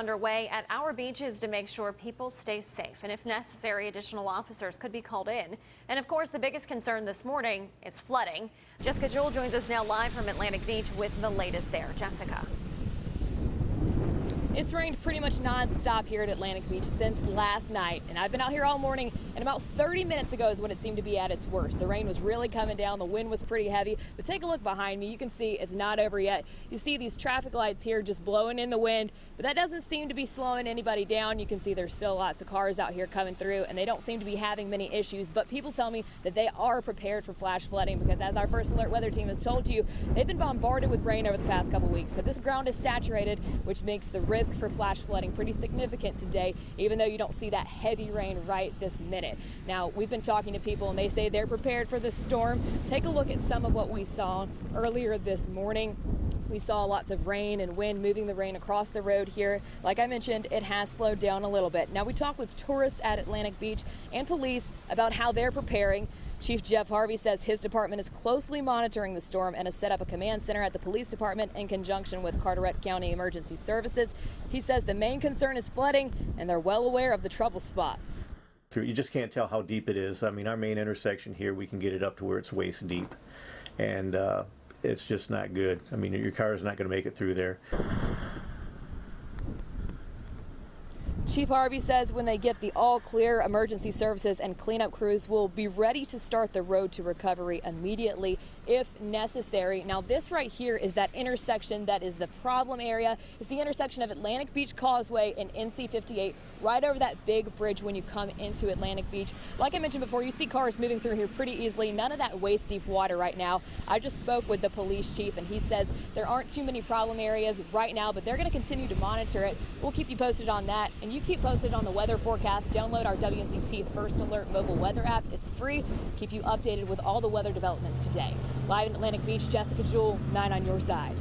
underway at our beaches to make sure people stay safe, and if necessary, additional officers could be called in. And of course, the biggest concern this morning is flooding. Jessica Jewell joins us now live from Atlantic Beach with the latest there. Jessica. It's rained pretty much non-stop here at Atlantic Beach since last night, and I've been out here all morning, and about 30 minutes ago is when it seemed to be at its worst. The rain was really coming down, the wind was pretty heavy, but take a look behind me. You can see it's not over yet. You see these traffic lights here just blowing in the wind, but that doesn't seem to be slowing anybody down. You can see there's still lots of cars out here coming through, and they don't seem to be having many issues, but people tell me that they are prepared for flash flooding because, as our First Alert weather team has told you, they've been bombarded with rain over the past couple weeks. So this ground is saturated, which makes the risk for flash flooding pretty significant today, even though you don't see that heavy rain right this minute. Now, we've been talking to people and they say they're prepared for this storm. Take a look at some of what we saw earlier this morning. We saw lots of rain and wind moving the rain across the road here. Like I mentioned, it has slowed down a little bit. Now, we talked with tourists at Atlantic Beach and police about how they're preparing. Chief Jeff Harvey says his department is closely monitoring the storm and has set up a command center at the police department in conjunction with Carteret County Emergency Services. He says the main concern is flooding, and they're well aware of the trouble spots. You just can't tell how deep it is. I mean, our main intersection here, we can get it up to where it's waist deep, and it's just not good. I mean, your car is not going to make it through there. Chief Harvey says when they get the all clear, emergency services and cleanup crews will be ready to start the road to recovery immediately if necessary. Now, this right here is that intersection that is the problem area. It's the intersection of Atlantic Beach Causeway and NC 58, right over that big bridge when you come into Atlantic Beach. Like I mentioned before, you see cars moving through here pretty easily. None of that waist deep water right now. I just spoke with the police chief and he says there aren't too many problem areas right now, but they're going to continue to monitor it. We'll keep you posted on that, and you keep posted on the weather forecast. Download our WNCT First Alert mobile weather app. It's free. Keep you updated with all the weather developments today. Live in Atlantic Beach, Jessica Jewell, 9 on your side.